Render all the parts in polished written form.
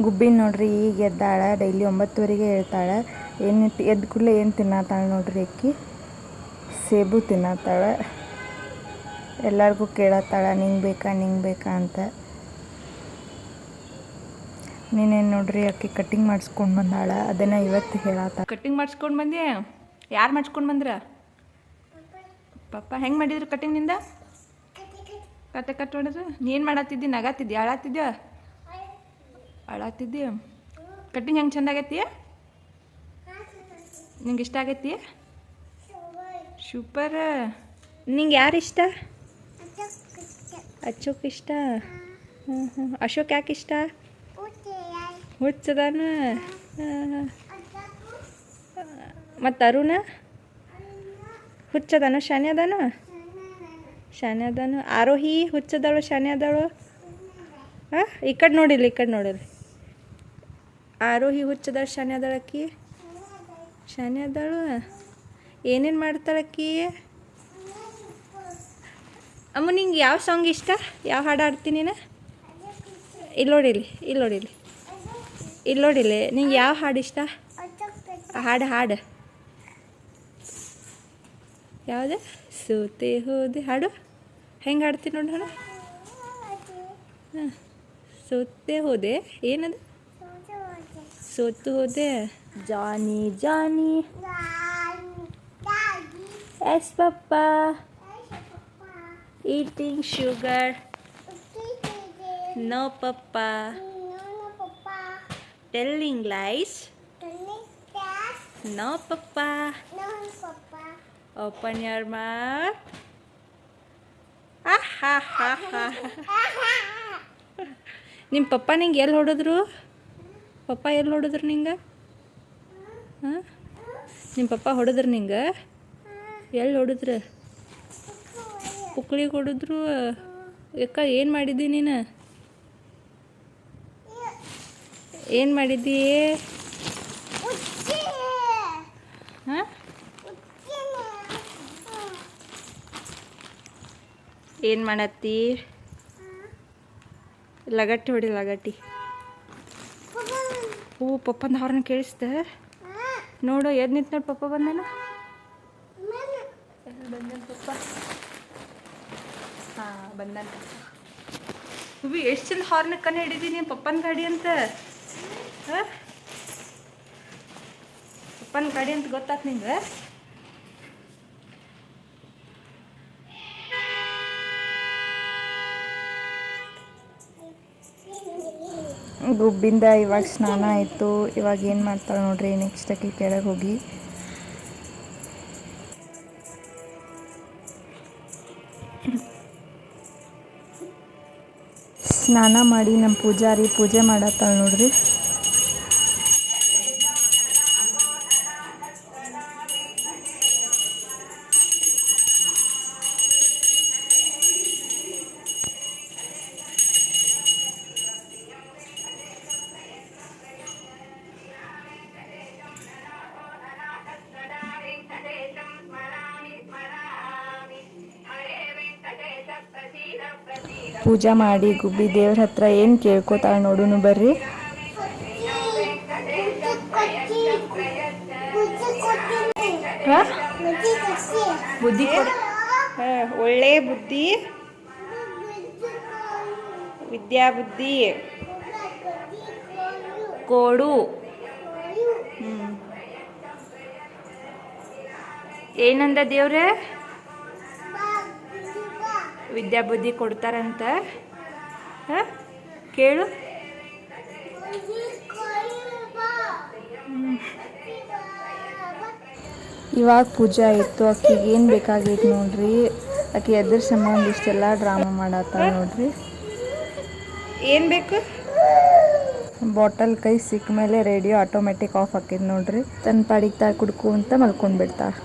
ಗುಬ್ಬಿನ ನೋಡ್ರಿ ಈಗ ಎದ್ದಾಳ. ಡೈಲಿ 9:30ಗೆ ಹೇಳ್ತಾಳೆ. ಏನು ಎದ್ದ ಕೂಡಲೇ ಏನು ತಿನ್ನತ್ತಾಳೆ ನೋಡ್ರಿ ಅಕ್ಕಿ. ಸೇಬು ತಿನ್ನತ್ತಾಳೆ. ಎಲ್ಲರಿಗೂ ಕೇಳತ್ತಾಳ ನಿಂಗೆ ಬೇಕಾ ಅಂತ. ನೀನೇನು ನೋಡ್ರಿ ಅಕ್ಕಿ ಕಟ್ಟಿಂಗ್ ಮಾಡಿಸ್ಕೊಂಡು ಬಂದಾಳ. ಅದನ್ನು ಇವತ್ತು ಹೇಳತ್ತ. ಕಟ್ಟಿಂಗ್ ಮಾಡಿಸ್ಕೊಂಡು ಬಂದೆ. ಯಾರು ಮಾಡಿಸ್ಕೊಂಡು ಬಂದ್ರ? ಪಪ್ಪ. ಹೆಂಗೆ ಮಾಡಿದ್ರು ಕಟ್ಟಿಂಗ್ನಿಂದ? ಕಟ್ ಹೊಡೆದು ನೀನು ಮಾಡತ್ತಿದ್ದಿ? ನಗಾತಿದ್ದಿ? ಅಳಾತಿದ್ದಿ? ಕಟ್ಟಿಂಗ್ ಹೆಂಗೆ ಚಂದ ಆಗೈತಿ? ನಿಂಗೆ ಇಷ್ಟ ಆಗೈತಿ? ಸೂಪರ್. ನಿಂಗೆ ಯಾರು ಇಷ್ಟ? ಅಶೋಕ್ ಇಷ್ಟ. ಅಶೋಕ್ ಯಾಕೆ ಇಷ್ಟ? ಹುಚ್ಚದಾನ. ಮತ್ತು ಅರುಣ ಹುಚ್ಚದಾನು ಶಾನೆ ಅದಾನು. ಆರೋಹಿ ಹುಚ್ಚದಾಳು ಶಾನೆ ಅದಾಳು. ಹಾಂ, ಈ ಕಡೆ ನೋಡಿಲ್ಲ. ಆರೋಹಿ ಹುಚ್ಚದಾಳು ಶಾನೆ ಅದಾಳಕ್ಕಿ. ಶಾನೆ ಅದಾಳು. ಏನೇನು ಮಾಡ್ತಾಳಕ್ಕಿ? ಅಮ್ಮ ನಿಂಗೆ ಯಾವ ಸಾಂಗ್ ಇಷ್ಟ? ಯಾವ ಹಾಡು ಹಾಡ್ತೀನಿ ನೀನು? ಇಲ್ಲಿ ನೋಡಿಲಿ ನಿಂಗೆ ಯಾವ ಹಾಡು ಇಷ್ಟ? ಹಾಡು ಯಾವುದು? ಸೋತೆ ಹೋದೆ ಹಾಡು. ಹೆಂಗೆ ಹಾಡ್ತೀನಿ ನೋಡಿ ಹಾಡು. ಹಾಂ, ಸೋತೆ ಹೋದೆ. ಏನದು? ಸೋತು ಹೋದೆ. Johnny yes papa eating sugar. No papa telling lies. No papa open your mouth. ನಿಮ್ಮ ಪಪ್ಪ ನಿಂಗೆ ಎಲ್ಲಿ ಹೊಡೆದ್ರು? ನಿಂಗೆ? ಹಾಂ, ನಿಮ್ಮ ಪಪ್ಪ ಹೊಡೆದ್ರು ನಿಂಗೆ? ಎಲ್ಲಿ ಹೊಡೆದ್ರು? ಪುಕ್ಳಿಗೆ ಹೊಡೆದ್ರು. ಯಾಕ ಏನು ಮಾಡಿದ್ದಿ ನೀನು? ಏನು ಮಾಡಿದ್ದಿ? ಹಾಂ, ಏನು ಮಾಡತ್ತಿ? ಲಗಟ್ಟಿ. ಪಪ್ಪಂದು ಹಾರ್ನ ಕೇಳಿಸ್ತ? ನೋಡು ಎದ್ದು ನಿಂತು ನೋಡಿ. ಪಪ್ಪ ಬಂದೇನ? ಪಪ್ಪ. ಹಾಂ, ಬಂದಾನ. ಎಷ್ಟು ಚಂದ ಹಾರ್ನ ಕಣ್ಣು ಹಿಡಿದೀನಿ. ಪಪ್ಪನ ಗಾಡಿ ಅಂತ. ಹಾಂ, ಪಪ್ಪನ ಗಾಡಿ ಅಂತ ಗೊತ್ತಾತ್ ನಿಂಗೆ? ಗುಬ್ಬಿಂದ ಇವಾಗ ಸ್ನಾನ ಆಯಿತು. ಇವಾಗ ಏನು ಮಾಡ್ತಾಳೆ ನೋಡ್ರಿ. ನೆಕ್ಸ್ಟ್ ಆಕಿ ಕೆಳಗೆ ಹೋಗಿ ಸ್ನಾನ ಮಾಡಿ ನಮ್ಮ ಪೂಜಾರಿ ಪೂಜೆ ಮಾಡತ್ತಾಳೆ ನೋಡ್ರಿ. ಪೂಜೆ ಮಾಡಿ ಗುಬ್ಬಿ ದೇವ್ರ ಹತ್ರ ಏನು ಕೇಳ್ಕೊತಾಳೆ ನೋಡುನು ಬರ್ರಿ. ಬುದ್ಧಿ ಒಳ್ಳೆ ಬುದ್ಧಿ, ವಿದ್ಯಾ ಬುದ್ಧಿ ಕೊಡು. ಏನಂದ ದೇವ್ರೆ? ವಿದ್ಯಾ ಬುದ್ಧಿ ಕೊಡ್ತಾರಂತ. ಕೇಳು. ಇವಾಗ ಪೂಜೆ ಆಯಿತು. ಆಕಿಗೆ ಏನು ಬೇಕಾಗೈತೆ ನೋಡ್ರಿ. ಆಕೆ ಎದ್ರ ಸಂಬಂಧ ಇಷ್ಟೆಲ್ಲ ಡ್ರಾಮಾ ಮಾಡತ್ತಾಳ ನೋಡ್ರಿ. ಏನು ಬೇಕು? ಬಾಟಲ್ ಕೈ ಸಿಕ್ಕ ಮೇಲೆ ರೇಡಿಯೋ ಆಟೋಮೆಟಿಕ್ ಆಫ್ ಆಕೈತೆ ನೋಡ್ರಿ. ತನ್ನ ಪಾಡಿಗೆ ತಾ ಕುಡ್ಕು ಅಂತ ಮಲ್ಕೊಂಡ್ಬಿಡ್ತಾಳೆ.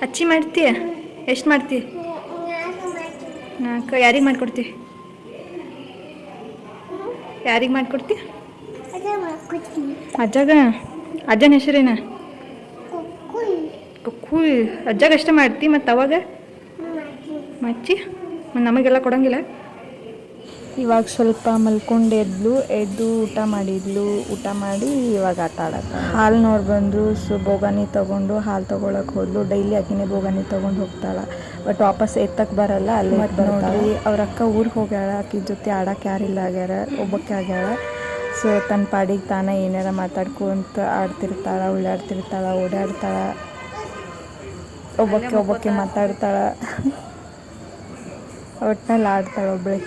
ಹಚ್ಚಿ ಮಾಡ್ತೀಯ? ಎಷ್ಟು ಮಾಡ್ತೀಯ? 4. ಯಾರಿಗೆ ಮಾಡಿಕೊಡ್ತಿ? ಅಜ್ಜಗ. ಅಜ್ಜನ ಹೆಸರೇನ? ಕುಕ್ಕುಯ್. ಅಜ್ಜಗ ಅಷ್ಟೇ ಮಾಡ್ತಿ? ಮತ್ತು ಅವಾಗ ಮಚ್ಚಿ ನಮಗೆಲ್ಲ ಕೊಡಂಗಿಲ್ಲ. ಇವಾಗ ಸ್ವಲ್ಪ ಮಲ್ಕೊಂಡು ಎದ್ದು ಊಟ ಮಾಡಿದ್ಲು. ಊಟ ಮಾಡಿ ಇವಾಗ ಆಟ ಆಡತ್ತ. ಹಾಲ್ನವ್ರು ಬಂದರು. ಸೊ ಬೋಗಾನಿ ತೊಗೊಂಡು ಹಾಲು ತೊಗೊಳಕ್ಕೆ ಹೋದ್ಲು. ಡೈಲಿ ಆಕಿನೇ ಬೋಗಾನಿ ತೊಗೊಂಡು ಹೋಗ್ತಾಳೆ. ಬಟ್ ವಾಪಸ್ ಎತ್ತಕ್ಕೆ ಬರಲ್ಲ, ಅಲ್ಲೇ ನೋಡ್ರಿ ಅವ್ರ ಅಕ್ಕ ಊರಿಗೆ ಹೋಗ್ಯಾಳ. ಆಕಿ ಜೊತೆ ಆಡಕ್ಕೆ ಯಾರಿಲ್ಲ ಆಗ್ಯಾರ, ಒಬ್ಬಕ್ಕೆ ಆಗ್ಯಾಳ. ಸೊ ತನ್ನ ಪಾಡಿಗೆ ತಾನೇ ಏನಾರ ಮಾತಾಡ್ಕೊಂತ ಆಡ್ತಿರ್ತಾಳೆ, ಉಳ್ಳಾಡ್ತಿರ್ತಾಳೆ, ಓಡಾಡ್ತಾಳೆ, ಒಬ್ಬಕ್ಕೆ ಮಾತಾಡ್ತಾಳೆ. ಒಟ್ಟಿನಲ್ಲಿ ಆಡ್ತಾಳೆ ಒಬ್ಬಳೆ.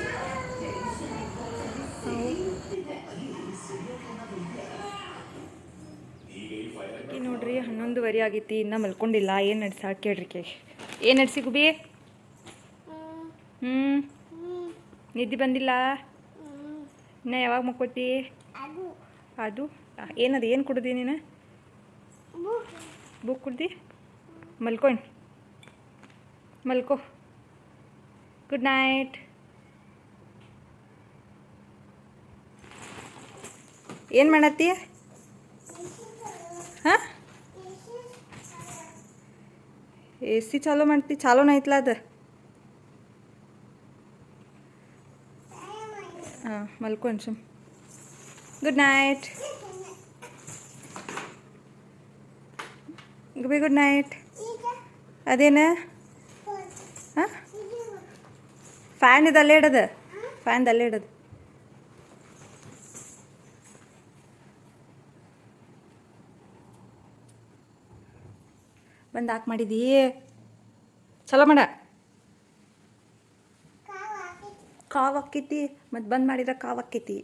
ನೋಡ್ರಿ 11:30 ಆಗೈತಿ, ಇನ್ನೂ ಮಲ್ಕೊಂಡಿಲ್ಲ. ಏನು ನಡ್ಸಾಳ ಕೇಳ್ರಿ ಕೇಳಿ. ಏನು ನಡ್ಸಿ ಗುಬಿ? ನಿದ್ದೆ ಬಂದಿಲ್ಲ? ಇನ್ನ ಯಾವಾಗ ಮಕ್ಕೋತಿ? ಅದು ಏನದು? ಏನು ಕುಡ್ದಿ ನೀನು? ಬುಕ್ ಕುಡ್ದಿ? ಮಲ್ಕೋ. Good night. ಏನು ಮಾಡತ್ತಿ? ಹಾಂ, ಎ ಸಿ ಚಾಲೂ ಮಾಡ್ತಿ? ಚಾಲೂನ ಐತ್ಲ ಅದು? ಹಾಂ, ಮಲ್ಕೊಂಡು ಸುಮ್. ಗುಡ್ ನೈಟ್ ಗುಬಿ, ಗುಡ್ ನೈಟ್. ಅದೇನ? ಹಾಂ, ಫ್ಯಾನ್ ಇದು ಅಲ್ಲೇ ಇಡೋದು. ಫ್ಯಾನ್ದು ಅಲ್ಲೇ ಇಡೋದು. ಬಂದು ಹಾಕಿ ಮಾಡಿದಿ? ಚಲೋ ಮಾಡ. ಕಾವು ಆಕ್ಕೈತಿ. ಮತ್ತು ಬಂದ್ ಮಾಡಿದ್ರೆ ಕಾವು ಆಕ್ಕೈತಿ.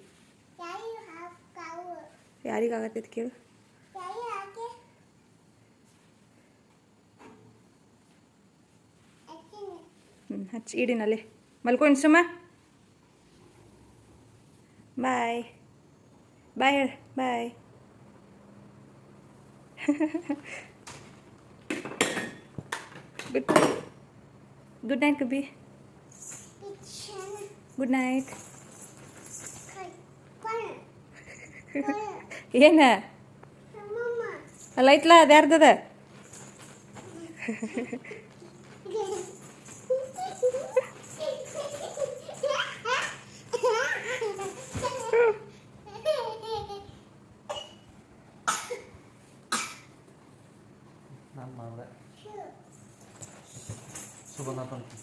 ಯಾರಿಗಾಗತ್ತೈತಿ ಕೇಳು. ಹಚ್ಚಿ ಇಡಿನಲ್ಲಿ ಮಲ್ಕೊಂಡು ಸುಮ್ಮ. ಬಾಯ್ ಬಾಯ್ ಹೇಳ. ಬಾಯ್. ಗುಡ್ ನೈಟ್ ಕಬಿ. Good night. ಏನ ಅಲ್ಲ ಐತ್ಲ? ಅದು ಯಾರ್ದದ? ನಾನು ಮಾಡಿದೆ ಸುಬರ್ಣ ತಂದು